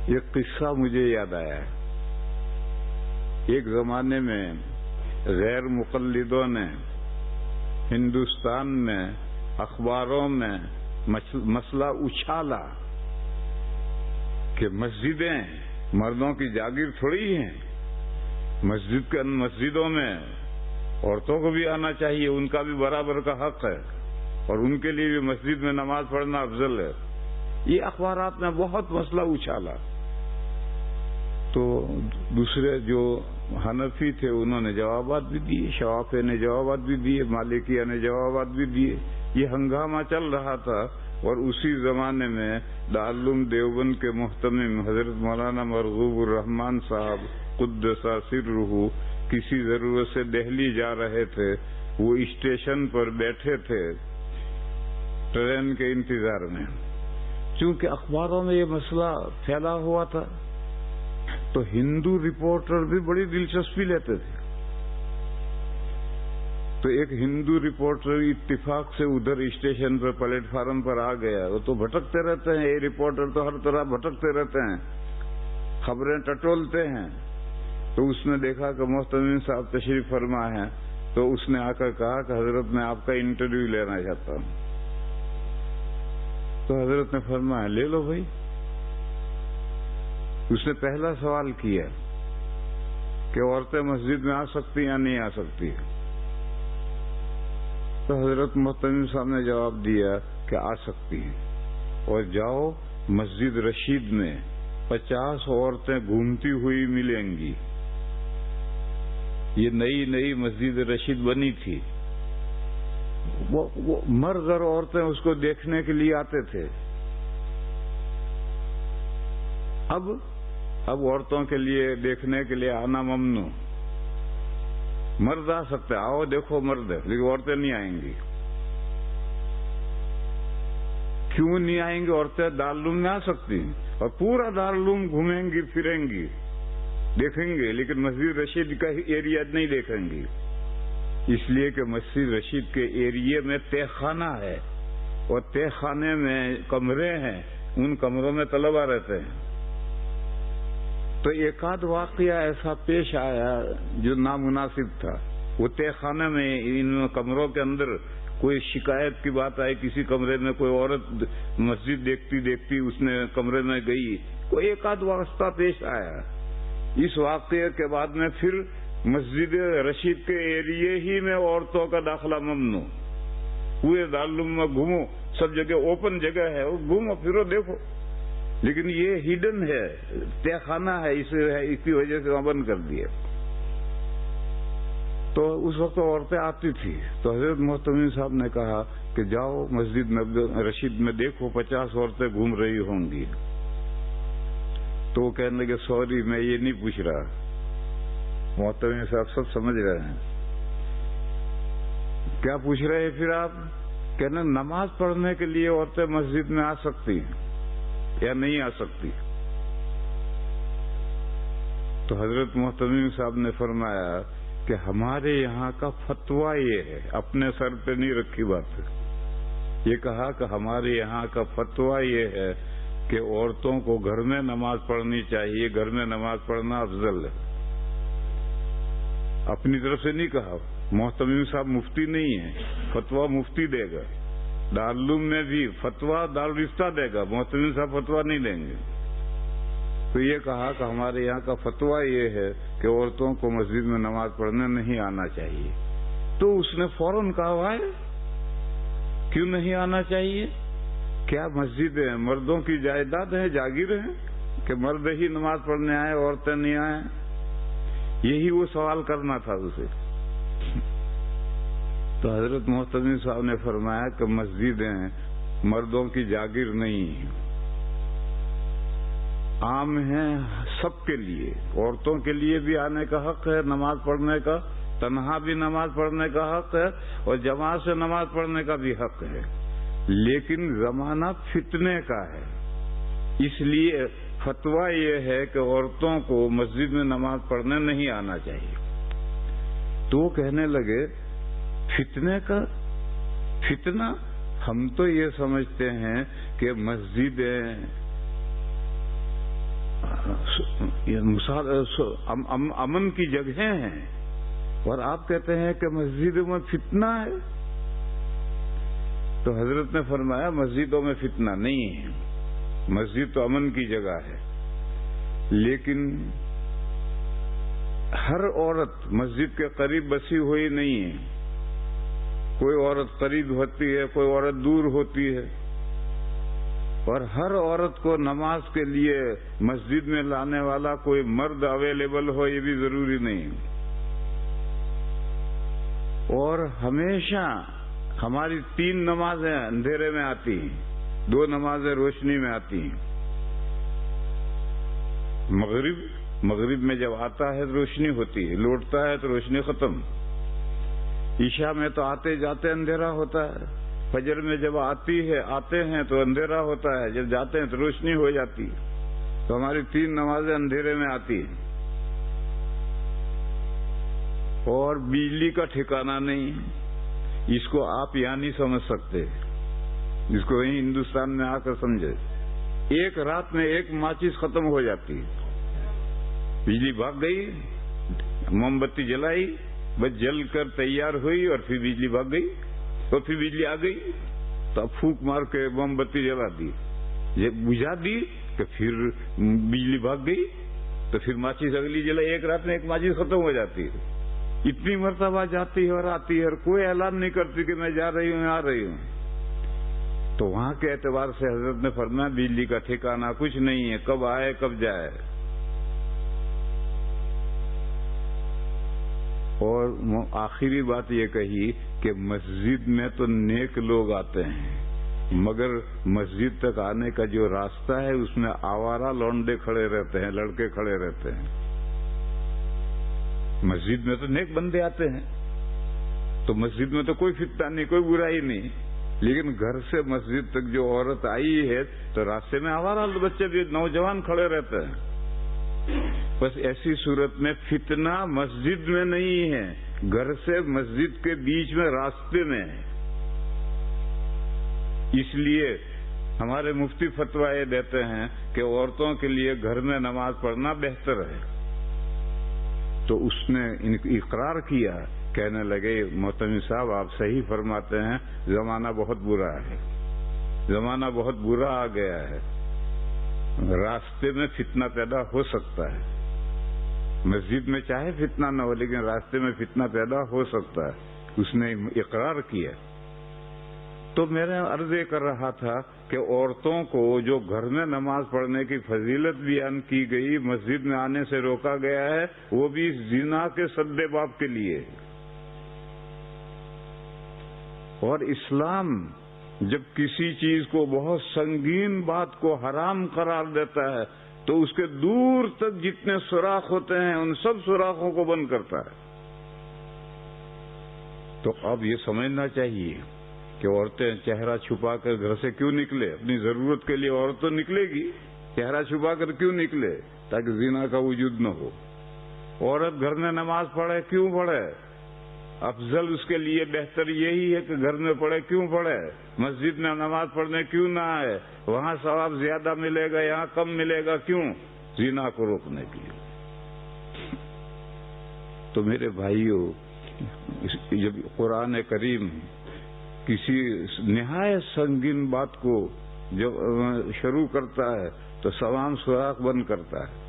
ایک قصہ مجھے یاد آیا ہے. ایک زمانے میں غیر مقلدوں نے ہندوستان میں اخباروں میں مسئلہ اچھالا کہ مسجدیں مردوں کی جاگیر تھوڑی ہیں. مسجدوں میں عورتوں کو بھی آنا چاہیے، ان کا بھی برابر کا حق ہے، اور ان کے لیے بھی مسجد میں نماز پڑھنا افضل ہے. یہ اخبارات نے بہت مسئلہ اچھالا. تو دوسرے جو حنفی تھے انہوں نے جوابات بھی دیے، شوافی نے جوابات بھی دیے، مالکیہ نے جوابات بھی دیے. یہ ہنگامہ چل رہا تھا، اور اسی زمانے میں دارالعلوم دیوبند کے محتمم حضرت مولانا مرغوب الرحمان صاحب قدس سرہ کسی ضرورت سے دہلی جا رہے تھے. وہ اسٹیشن پر بیٹھے تھے ٹرین کے انتظار میں. چونکہ اخباروں میں یہ مسئلہ پھیلا ہوا تھا تو ہندو رپورٹر بھی بڑی دلچسپی لیتے تھے. تو ایک ہندو رپورٹر اتفاق سے ادھر اسٹیشن پر پلیٹ فارم پر آ گیا. وہ تو بھٹکتے رہتے ہیں، یہ رپورٹر تو ہر طرح بھٹکتے رہتے ہیں، خبریں ٹٹولتے ہیں. تو اس نے دیکھا کہ محتمم صاحب تشریف فرما ہے، تو اس نے آ کر کہا کہ حضرت میں آپ کا انٹرویو لینا چاہتا ہوں. تو حضرت نے فرمایا لے لو بھائی. اس نے پہلا سوال کیا کہ عورتیں مسجد میں آ سکتی یا نہیں آ سکتی. تو حضرت محتمم صاحب نے جواب دیا کہ آ سکتی ہیں، اور جاؤ مسجد رشید میں 50 عورتیں گھومتی ہوئی ملیں گی. یہ نئی مسجد رشید بنی تھی. وہ مرد اور عورتیں اس کو دیکھنے کے لیے آتے تھے. اب عورتوں کے لیے دیکھنے کے لیے آنا ممنوع. مرد آ سکتے، آؤ دیکھو مرد ہے، لیکن عورتیں نہیں آئیں گی. کیوں نہیں آئیں گی؟ عورتیں دارالعلوم میں آ سکتی ہیں اور پورا دارالعلوم گھومیں گی، پھریں گی، دیکھیں گے، لیکن مسجد رشید کا ایریا نہیں دیکھیں گی. اس لیے کہ مسجد رشید کے ایریے میں تہ خانہ ہے، اور تہ خانے میں کمرے ہیں، ان کمروں میں طلبہ رہتے ہیں. تو ایک آدھ واقعہ ایسا پیش آیا جو نامناسب تھا. وہ تہ خانے میں ان کمروں کے اندر کوئی شکایت کی بات آئی، کسی کمرے میں کوئی عورت مسجد دیکھتی اس نے کمرے میں گئی، کوئی ایک آدھ واسطہ پیش آیا. اس واقعے کے بعد میں پھر مسجد رشید کے ایریے ہی میں عورتوں کا داخلہ ممنوع. پورے دارالعلوم میں گھومو، سب جگہ اوپن جگہ ہے، گھومو پھرو دیکھو، لیکن یہ ہڈن ہے، تہ خانہ ہے، اس کی وجہ سے بند کر دیا. تو اس وقت عورتیں آتی تھی. تو حضرت محتمم صاحب نے کہا کہ جاؤ مسجد رشید میں دیکھو 50 عورتیں گھوم رہی ہوں گی. تو وہ کہنے لگے سوری میں یہ نہیں پوچھ رہا. محتمم صاحب سب سمجھ رہے ہیں. کیا پوچھ رہے ہیں پھر آپ؟ کہنا نماز پڑھنے کے لیے عورتیں مسجد میں آ سکتی ہیں یا نہیں آ سکتی. تو حضرت محتمم صاحب نے فرمایا کہ ہمارے یہاں کا فتویٰ یہ ہے، اپنے سر پہ نہیں رکھی بات. یہ کہا کہ ہمارے یہاں کا فتویٰ یہ ہے کہ عورتوں کو گھر میں نماز پڑھنی چاہیے، گھر میں نماز پڑھنا افضل ہے. اپنی طرف سے نہیں کہا. محتمم صاحب مفتی نہیں ہیں، فتویٰ مفتی دے گا. دارالعلوم میں بھی فتویٰ دارالفتہ دے گا، محتمم صاحب فتویٰ نہیں دیں گے. تو یہ کہا کہ ہمارے یہاں کا فتویٰ یہ ہے کہ عورتوں کو مسجد میں نماز پڑھنے نہیں آنا چاہیے. تو اس نے فوراً کہا ہے کیوں نہیں آنا چاہیے؟ کیا مسجدیں مردوں کی جائیداد ہیں، جاگیر ہیں کہ مرد ہی نماز پڑھنے آئے، عورتیں نہیں آئیں؟ یہی وہ سوال کرنا تھا اسے. تو حضرت محتمم صاحب نے فرمایا کہ مسجدیں مردوں کی جاگیر نہیں ہیں، عام ہیں سب کے لیے. عورتوں کے لیے بھی آنے کا حق ہے نماز پڑھنے کا، تنہا بھی نماز پڑھنے کا حق ہے، اور جماعت سے نماز پڑھنے کا بھی حق ہے. لیکن زمانہ فتنے کا ہے، اس لیے فتویٰ یہ ہے کہ عورتوں کو مسجد میں نماز پڑھنے نہیں آنا چاہیے. تو وہ کہنے لگے فتنے کا فتنہ؟ ہم تو یہ سمجھتے ہیں کہ مسجدیں امن کی جگہیں ہیں، اور آپ کہتے ہیں کہ مسجدوں میں فتنہ ہے. تو حضرت نے فرمایا مسجدوں میں فتنہ نہیں ہے، مسجد تو امن کی جگہ ہے، لیکن ہر عورت مسجد کے قریب بسی ہوئی نہیں ہے. کوئی عورت قریب ہوتی ہے، کوئی عورت دور ہوتی ہے، اور ہر عورت کو نماز کے لیے مسجد میں لانے والا کوئی مرد اویلیبل ہو یہ بھی ضروری نہیں. اور ہمیشہ ہماری 3 نمازیں اندھیرے میں آتی ہیں، 2 نمازیں روشنی میں آتی ہیں. مغرب میں جب آتا ہے تو روشنی ہوتی ہے، لوٹتا ہے تو روشنی ختم. عشاء میں تو آتے جاتے اندھیرا ہوتا ہے. فجر میں جب آتے ہیں تو اندھیرا ہوتا ہے، جب جاتے ہیں تو روشنی ہو جاتی. تو ہماری 3 نمازیں اندھیرے میں آتی ہیں. اور بجلی کا ٹھکانہ نہیں، اس کو آپ یہاں نہیں سمجھ سکتے، اس کو یہیں ہندوستان میں آ کر سمجھے. ایک رات میں 1 ماچس ختم ہو جاتی ہے. بجلی بھاگ گئی، موم بتی جلائی، بس جل کر تیار ہوئی اور پھر بجلی بھاگ گئی، اور پھر بجلی آ گئی تو اب پھونک مار کے موم بتی جلا دی، بجھا دی کہ پھر بجلی بھاگ گئی تو پھر ماچس اگلی جلائی. ایک رات میں 1 ماچس ختم ہو جاتی ہے. اتنی مرتبہ جاتی ہے اور آتی ہے، اور کوئی اعلان نہیں کرتی کہ میں جا رہی ہوں، آ رہی ہوں. تو وہاں کے اعتبار سے حضرت نے فرمایا بجلی کا ٹھکانہ کچھ نہیں ہے، کب آئے کب جائے. اور آخری بات یہ کہی کہ مسجد میں تو نیک لوگ آتے ہیں، مگر مسجد تک آنے کا جو راستہ ہے اس میں آوارہ لونڈے کھڑے رہتے ہیں، لڑکے کھڑے رہتے ہیں. مسجد میں تو نیک بندے آتے ہیں، تو مسجد میں تو کوئی فتنہ نہیں، کوئی برائی نہیں. لیکن گھر سے مسجد تک جو عورت آئی ہے تو راستے میں آوارہ بچے بھی نوجوان کھڑے رہتے ہیں. بس ایسی صورت میں فتنہ مسجد میں نہیں ہے، گھر سے مسجد کے بیچ میں راستے میں ہے. اس لیے ہمارے مفتی فتویٰ یہ دیتے ہیں کہ عورتوں کے لیے گھر میں نماز پڑھنا بہتر ہے. تو اس نے اقرار کیا، کہنے لگے محتمی صاحب آپ صحیح فرماتے ہیں، زمانہ بہت برا ہے، زمانہ بہت برا آ گیا ہے، راستے میں فتنہ پیدا ہو سکتا ہے. مسجد میں چاہے فتنہ نہ ہو لیکن راستے میں فتنہ پیدا ہو سکتا ہے. اس نے اقرار کیا. تو میں نے عرض یہ کر رہا تھا کہ عورتوں کو جو گھر میں نماز پڑھنے کی فضیلت بیان کی گئی، مسجد میں آنے سے روکا گیا ہے، وہ بھی زنا کے سد باب کے لیے. اور اسلام جب کسی چیز کو بہت سنگین بات کو حرام قرار دیتا ہے تو اس کے دور تک جتنے سوراخ ہوتے ہیں ان سب سوراخوں کو بند کرتا ہے. تو اب یہ سمجھنا چاہیے کہ عورتیں چہرہ چھپا کر گھر سے کیوں نکلے. اپنی ضرورت کے لیے عورت تو نکلے گی، چہرہ چھپا کر کیوں نکلے؟ تاکہ زنا کا وجود نہ ہو. عورت گھر میں نماز پڑھے کیوں پڑھے؟ افضل اس کے لیے بہتر یہی ہے کہ گھر میں پڑھے کیوں پڑھے؟ مسجد میں نماز پڑھنے کیوں نہ آئے؟ وہاں ثواب زیادہ ملے گا، یہاں کم ملے گا. کیوں؟ زنا کو روکنے کے لیے. تو میرے بھائیوں، جب قرآن کریم کسی نہایت سنگین بات کو جب شروع کرتا ہے تو تمام سوراخ بند کرتا ہے.